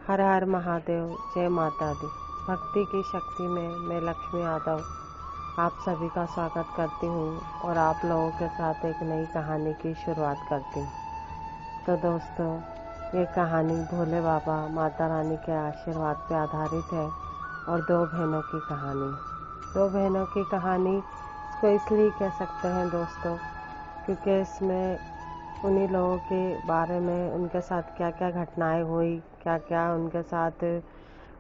हर हर महादेव, जय माता दी। भक्ति की शक्ति में मैं लक्ष्मी यादव आप सभी का स्वागत करती हूँ और आप लोगों के साथ एक नई कहानी की शुरुआत करती हूँ। तो दोस्तों, ये कहानी भोले बाबा माता रानी के आशीर्वाद पर आधारित है और दो बहनों की कहानी। दो बहनों की कहानी इसको इसलिए कह सकते हैं दोस्तों, क्योंकि इसमें उन्हीं लोगों के बारे में, उनके साथ क्या क्या घटनाएं हुई, क्या क्या उनके साथ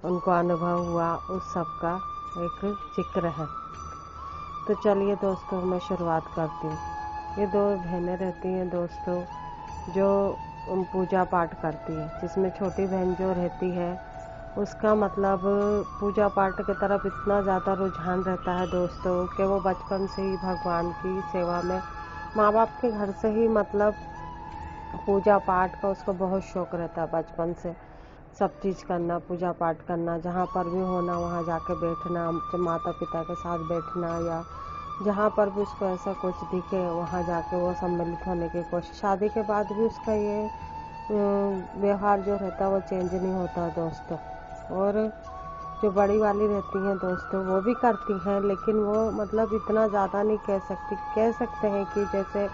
उनको अनुभव हुआ, उस सब का एक जिक्र है। तो चलिए दोस्तों, मैं शुरुआत करती हूँ। ये दो बहनें रहती हैं दोस्तों, जो पूजा पाठ करती है, जिसमें छोटी बहन जो रहती है उसका मतलब पूजा पाठ की तरफ इतना ज़्यादा रुझान रहता है दोस्तों कि वो बचपन से ही भगवान की सेवा में, माँ बाप के घर से ही मतलब पूजा पाठ का उसको बहुत शौक़ रहता है। बचपन से सब चीज़ करना, पूजा पाठ करना, जहाँ पर भी होना वहाँ जाके बैठना, माता पिता के साथ बैठना, या जहाँ पर भी उसको ऐसा कुछ दिखे वहाँ जाके वो सम्मिलित होने की कोशिश। शादी के बाद भी उसका ये व्यवहार जो रहता है वो चेंज नहीं होता दोस्तों। और जो बड़ी वाली रहती हैं दोस्तों, वो भी करती हैं, लेकिन वो मतलब इतना ज़्यादा नहीं कह सकती। कह सकते हैं कि जैसे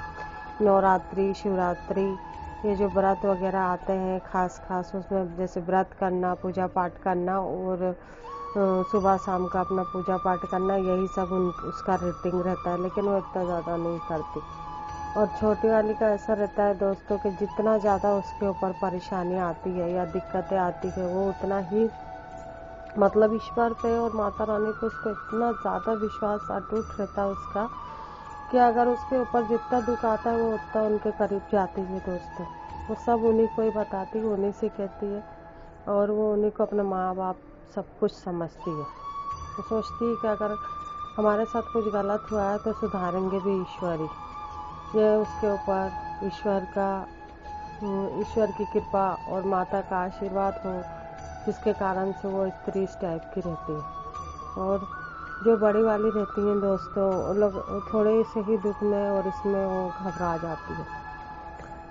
नवरात्रि, शिवरात्रि, ये जो व्रत वगैरह आते हैं खास उसमें जैसे व्रत करना, पूजा पाठ करना और सुबह शाम का अपना पूजा पाठ करना, यही सब उसका रूटीन रहता है, लेकिन वो इतना ज़्यादा नहीं करती। और छोटी वाली का ऐसा रहता है दोस्तों कि जितना ज़्यादा उसके ऊपर परेशानियाँ आती है या दिक्कतें आती है, वो उतना ही मतलब ईश्वर पे और माता रानी पे उसको इतना ज़्यादा विश्वास अटूट रहता है उसका, कि अगर उसके ऊपर जितना दुख आता है वो उतना उनके करीब जाती है दोस्तों। वो सब उन्हीं को ही बताती है, उन्हीं से कहती है, और वो उन्हीं को अपने माँ बाप सब कुछ समझती है। वो सोचती है कि अगर हमारे साथ कुछ गलत हुआ है तो सुधारेंगे भी ईश्वर ही। ये उसके ऊपर ईश्वर की कृपा और माता का आशीर्वाद हो, जिसके कारण से वो स्त्री इस टाइप की रहती है। और जो बड़ी वाली रहती हैं दोस्तों, वो लोग थोड़े से ही दुख में और इसमें वो घबरा जाती है।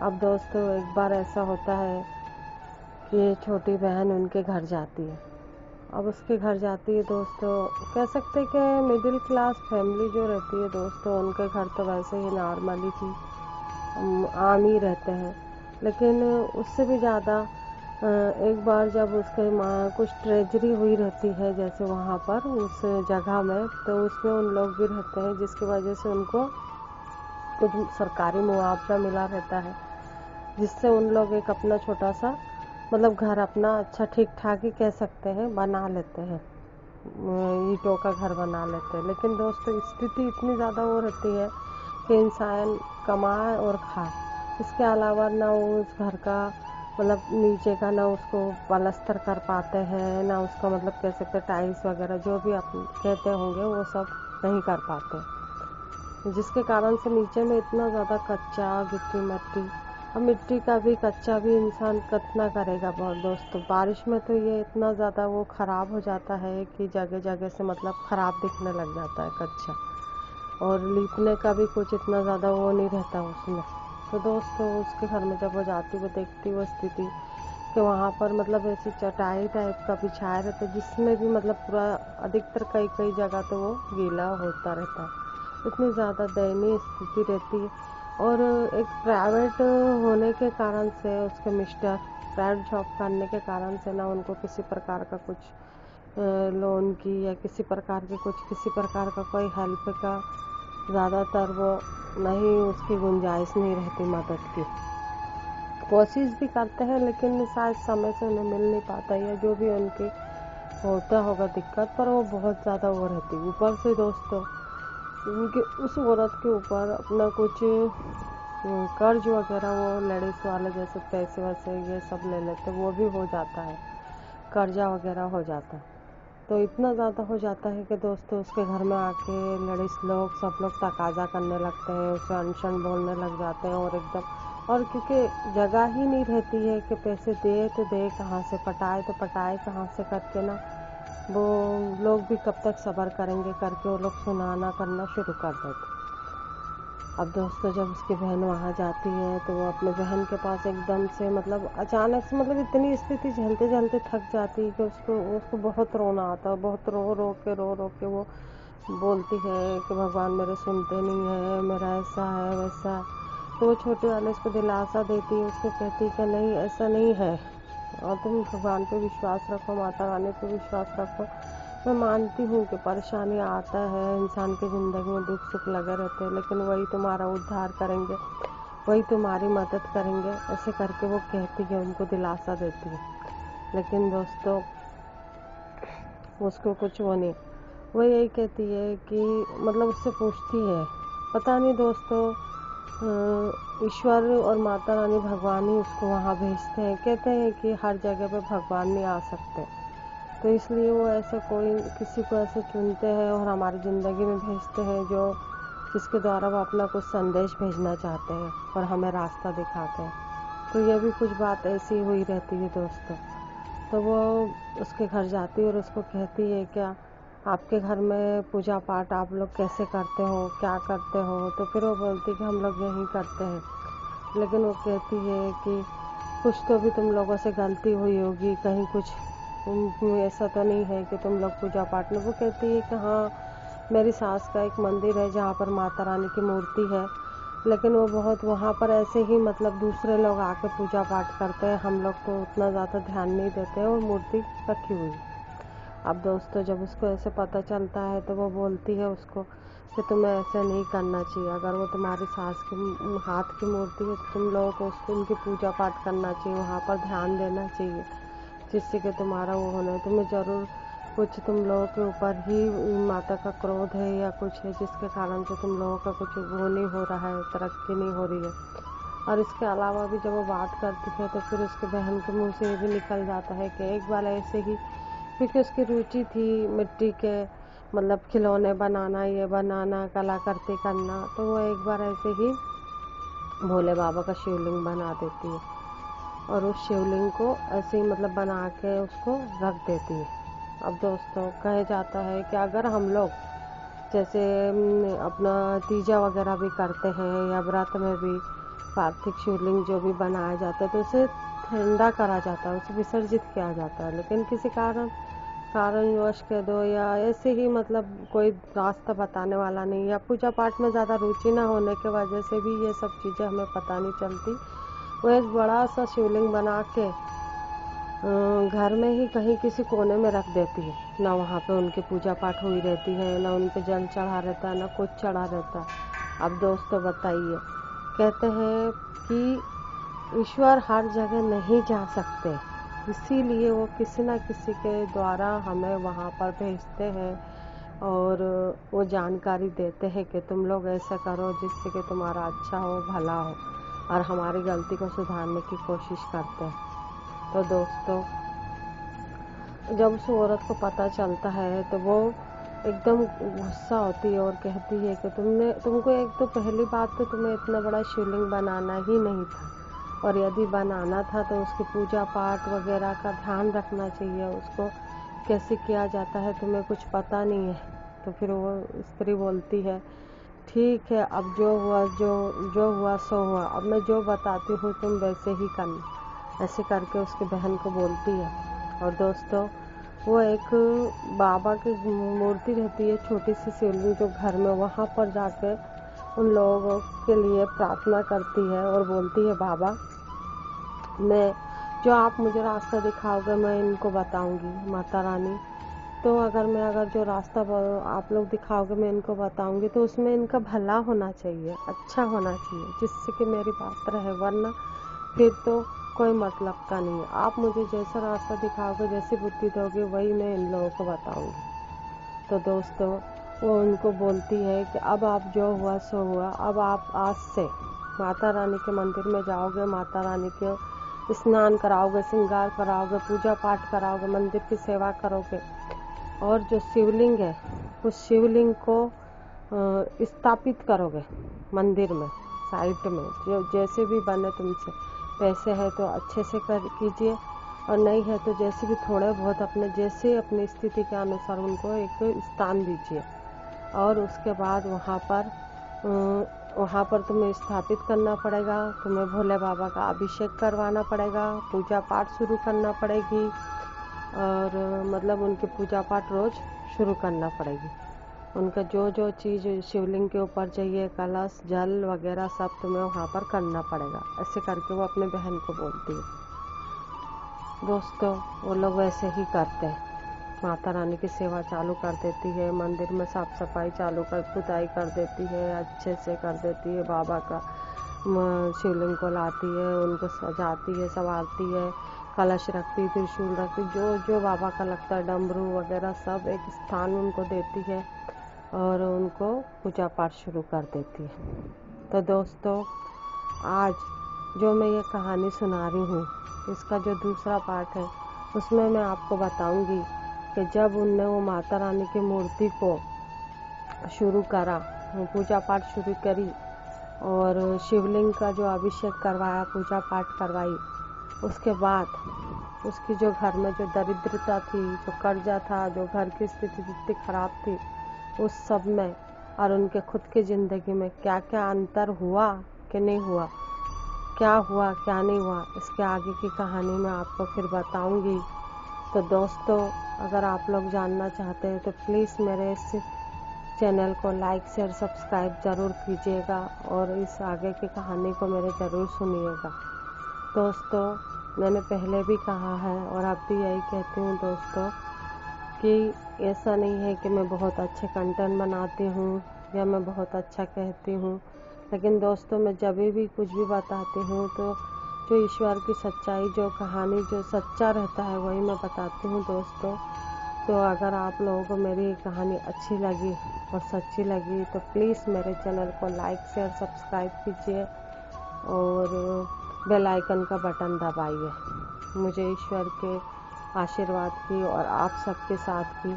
अब दोस्तों, एक बार ऐसा होता है कि छोटी बहन उनके घर जाती है। अब उसके घर जाती है दोस्तों, कह सकते कि मिडिल क्लास फैमिली जो रहती है दोस्तों, उनके घर तो वैसे ही नॉर्मली थी, आम ही रहते हैं। लेकिन उससे भी ज़्यादा एक बार जब उसके माँ कुछ ट्रेजरी हुई रहती है, जैसे वहाँ पर उस जगह में, तो उसमें उन लोग भी रहते हैं, जिसकी वजह से उनको कुछ सरकारी मुआवजा मिला रहता है, जिससे उन लोग एक अपना छोटा सा मतलब घर अपना अच्छा ठीक ठाक ही कह सकते हैं बना लेते हैं, ईंटों का घर बना लेते हैं। लेकिन दोस्तों, स्थिति इतनी ज़्यादा वो रहती है कि इंसान कमाए और खाए, इसके अलावा ना वो उस घर का मतलब नीचे का ना उसको पलस्तर कर पाते हैं, ना उसका मतलब कह सकते टाइल्स वगैरह जो भी आप कहते होंगे वो सब नहीं कर पाते, जिसके कारण से नीचे में इतना ज़्यादा कच्चा गिट्टी मट्टी। अब मिट्टी का भी कच्चा भी इंसान कितना करेगा बहुत दोस्तों। बारिश में तो ये इतना ज़्यादा वो ख़राब हो जाता है कि जगह जगह से मतलब ख़राब दिखने लग जाता है कच्चा, और लीपने का भी कुछ इतना ज़्यादा वो नहीं रहता उसमें। तो दोस्तों, उसके घर में जब वो जाती, वो देखती वो स्थिति कि वहाँ पर मतलब ऐसी चटाई टाइप का बिछाया रहता है, जिसमें भी मतलब पूरा अधिकतर कई जगह तो वो गीला होता रहता है। इतनी ज़्यादा दयनीय स्थिति रहती है। और एक प्राइवेट होने के कारण से, उसके मिस्टर प्राइवेट जॉब करने के कारण से ना उनको किसी प्रकार का कुछ लोन की या किसी प्रकार का कोई हेल्प का ज़्यादातर वो नहीं, उसकी गुंजाइश नहीं रहती मदद की। कोशिश भी करते हैं, लेकिन शायद समय से उन्हें मिल नहीं पाता, या जो भी उनकी होता होगा दिक्कत, पर वो बहुत ज़्यादा वो रहती। ऊपर से दोस्तों, उनके उस औरत के ऊपर अपना कुछ कर्ज वगैरह वो लेडीज़ वाले जैसे पैसे वैसे ये सब ले लेते, वो भी हो जाता है, कर्जा वगैरह हो जाता है। तो इतना ज़्यादा हो जाता है कि दोस्तों, उसके घर में आके लेडीज़ लोग सब लोग तकाजा करने लगते हैं, उसे अनशन बोलने लग जाते हैं, और एकदम, और क्योंकि जगह ही नहीं रहती है कि पैसे दे तो दे कहाँ से, पटाए तो पटाए कहाँ से करके ना, वो लोग भी कब तक सब्र करेंगे करके वो लोग सुनाना करना शुरू कर देते। अब दोस्तों जब उसकी बहन वहाँ जाती है तो वो अपने बहन के पास एकदम से मतलब अचानक से मतलब इतनी स्थिति झेलते झेलते थक जाती है कि उसको बहुत रोना आता है। बहुत रो रो के वो बोलती है कि भगवान मेरे सुनते नहीं है, मेरा ऐसा है वैसा। तो वो छोटे वाले उसको दिलासा देती है, उसको कहती है कि नहीं ऐसा नहीं है और तुम भगवान पे विश्वास रखो, माता रानी पे विश्वास रखो। मैं मानती हूँ कि परेशानी आता है, इंसान की ज़िंदगी में दुख सुख लगे रहते हैं, लेकिन वही तुम्हारा उद्धार करेंगे, वही तुम्हारी मदद करेंगे। ऐसे करके वो कहती है, उनको दिलासा देती है। लेकिन दोस्तों उसको कुछ वो नहीं, वो यही कहती है कि मतलब उससे पूछती है, पता नहीं दोस्तों ईश्वर और माता रानी भगवान ही उसको वहाँ भेजते हैं। कहते हैं कि हर जगह पे भगवान नहीं आ सकते, तो इसलिए वो ऐसा कोई किसी को ऐसे चुनते हैं और हमारी ज़िंदगी में भेजते हैं जो जिसके द्वारा वो अपना कुछ संदेश भेजना चाहते हैं और हमें रास्ता दिखाते हैं। तो ये भी कुछ बात ऐसी हुई रहती है दोस्तों। तो वो उसके घर जाती है और उसको कहती है, क्या आपके घर में पूजा पाठ आप लोग कैसे करते हो, क्या करते हो? तो फिर वो बोलती है कि हम लोग यहीं करते हैं। लेकिन वो कहती है कि कुछ तो भी तुम लोगों से गलती हुई होगी, कहीं कुछ ऐसा तो नहीं है कि तुम लोग पूजा पाठ में। वो कहती है कि हाँ मेरी सास का एक मंदिर है जहाँ पर माता रानी की मूर्ति है, लेकिन वो बहुत वहाँ पर ऐसे ही मतलब दूसरे लोग आके पूजा पाठ करते हैं, हम लोग तो उतना ज़्यादा ध्यान नहीं देते हैं और मूर्ति रखी हुई। अब दोस्तों जब उसको ऐसे पता चलता है तो वो बोलती है उसको कि तुम्हें ऐसे नहीं करना चाहिए, अगर वो तुम्हारी सास की हाथ की मूर्ति है तो तुम लोगों को उसको उनकी पूजा पाठ करना चाहिए, वहाँ पर ध्यान देना चाहिए, जिससे कि तुम्हारा वो होना है। तुम्हें ज़रूर कुछ तुम लोगों के ऊपर ही माता का क्रोध है या कुछ है जिसके कारण से तुम लोगों का कुछ वो नहीं हो रहा है, तरक्की नहीं हो रही है। और इसके अलावा भी जब वो बात करती है तो फिर उसके बहन के मुँह से ये भी निकल जाता है कि एक बार ऐसे ही, क्योंकि उसकी रुचि थी मिट्टी के मतलब खिलौने बनाना, ये बनाना, कलाकृति करना, तो वो एक बार ऐसे ही भोले बाबा का शिवलिंग बना देती है और उस शिवलिंग को ऐसे ही मतलब बना के उसको रख देती है। अब दोस्तों कहा जाता है कि अगर हम लोग जैसे अपना तीजा वगैरह भी करते हैं या व्रत में भी पार्थिव शिवलिंग जो भी बनाया जाता है तो उसे ठंडा करा जाता है, उसे विसर्जित किया जाता है। लेकिन किसी कारणवश कह दो या ऐसे ही मतलब कोई रास्ता बताने वाला नहीं या पूजा पाठ में ज़्यादा रुचि न होने की वजह से भी ये सब चीज़ें हमें पता नहीं चलती। वो एक बड़ा सा शिवलिंग बना के घर में ही कहीं किसी कोने में रख देती है, ना वहाँ पे उनकी पूजा पाठ हुई रहती है, ना उन पे जल चढ़ा रहता है, ना कुछ चढ़ा रहता है। अब दोस्तों बताइए, कहते हैं कि ईश्वर हर जगह नहीं जा सकते, इसीलिए वो किसी न किसी के द्वारा हमें वहाँ पर भेजते हैं और वो जानकारी देते हैं कि तुम लोग ऐसा करो जिससे कि तुम्हारा अच्छा हो, भला हो, और हमारी गलती को सुधारने की कोशिश करते हैं। तो दोस्तों जब उस औरत को पता चलता है तो वो एकदम गुस्सा होती है और कहती है कि तुमको एक तो पहली बात तो तुम्हें इतना बड़ा शिवलिंग बनाना ही नहीं था, और यदि बनाना था तो उसकी पूजा पाठ वगैरह का ध्यान रखना चाहिए, उसको कैसे किया जाता है तुम्हें कुछ पता नहीं है। तो फिर वो स्त्री बोलती है, ठीक है अब जो हुआ सो हुआ, अब मैं जो बताती हूँ तुम वैसे ही करना, ऐसे करके उसकी बहन को बोलती है। और दोस्तों वो एक बाबा की मूर्ति रहती है, छोटी सी शिवलिंग जो घर में, वहाँ पर जाकर उन लोगों के लिए प्रार्थना करती है और बोलती है, बाबा मैं जो आप मुझे रास्ता दिखाओगे मैं इनको बताऊंगी, माता रानी तो अगर जो रास्ता आप लोग दिखाओगे मैं इनको बताऊंगी तो उसमें इनका भला होना चाहिए, अच्छा होना चाहिए, जिससे कि मेरी बात रहे, वरना फिर तो कोई मतलब का नहीं है। आप मुझे जैसा रास्ता दिखाओगे, जैसी बुद्धि दोगे, वही मैं इन लोगों को बताऊंगी। तो दोस्तों वो उनको बोलती है कि अब आप जो हुआ सो हुआ, अब आप आज से माता रानी के मंदिर में जाओगे, माता रानी के स्नान कराओगे, श्रृंगार कराओगे, पूजा पाठ कराओगे, मंदिर की सेवा करोगे, और जो शिवलिंग है उस शिवलिंग को स्थापित करोगे मंदिर में साइड में, जो जैसे भी बने तुमसे, पैसे है तो अच्छे से कर कीजिए और नहीं है तो जैसे भी थोड़े बहुत अपने जैसे अपनी स्थिति के अनुसार उनको एक स्थान दीजिए। और उसके बाद वहाँ पर वहाँ पर तुम्हें स्थापित करना पड़ेगा, तुम्हें भोले बाबा का अभिषेक करवाना पड़ेगा, पूजा पाठ शुरू करना पड़ेगी और मतलब उनकी पूजा पाठ रोज़ शुरू करना पड़ेगी। उनका जो जो चीज़ शिवलिंग के ऊपर चाहिए, कलश, जल वगैरह सब तुम्हें वहाँ पर करना पड़ेगा। ऐसे करके वो अपने बहन को बोलती है। दोस्तों, वो लोग वैसे ही करते हैं। माता रानी की सेवा चालू कर देती है, मंदिर में साफ सफाई चालू कर पुताई कर देती है, अच्छे से कर देती है। बाबा का शिवलिंग को लाती है, उनको सजाती है, संवारती है, कलश रखती, त्रिशूल रखती, जो जो बाबा का लगता है, डमरू वगैरह सब एक स्थान उनको देती है और उनको पूजा पाठ शुरू कर देती है। तो दोस्तों, आज जो मैं ये कहानी सुना रही हूँ, इसका जो दूसरा पार्ट है उसमें मैं आपको बताऊंगी कि जब उनने वो माता रानी की मूर्ति को शुरू करा, पूजा पाठ शुरू करी और शिवलिंग का जो अभिषेक करवाया, पूजा पाठ करवाई, उसके बाद उसकी जो घर में जो दरिद्रता थी, जो कर्जा था, जो घर की स्थिति जितनी खराब थी, उस सब में और उनके खुद की ज़िंदगी में क्या क्या अंतर हुआ कि नहीं हुआ, क्या हुआ क्या नहीं हुआ, इसके आगे की कहानी मैं आपको फिर बताऊंगी। तो दोस्तों, अगर आप लोग जानना चाहते हैं तो प्लीज़ मेरे इस चैनल को लाइक शेयर सब्सक्राइब ज़रूर कीजिएगा और इस आगे की कहानी को मेरे ज़रूर सुनिएगा। दोस्तों, मैंने पहले भी कहा है और अब भी यही कहती हूँ दोस्तों कि ऐसा नहीं है कि मैं बहुत अच्छे कंटेंट बनाती हूँ या मैं बहुत अच्छा कहती हूँ, लेकिन दोस्तों मैं जब भी कुछ भी बताती हूँ तो जो ईश्वर की सच्चाई, जो कहानी जो सच्चा रहता है वही मैं बताती हूँ दोस्तों। तो अगर आप लोगों को मेरी कहानी अच्छी लगी और सच्ची लगी तो प्लीज़ मेरे चैनल को लाइक शेयर सब्सक्राइब कीजिए और बेल आइकन का बटन दबाइए। मुझे ईश्वर के आशीर्वाद की और आप सबके साथ की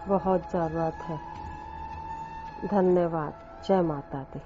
बहुत ज़रूरत है। धन्यवाद। जय माता दी।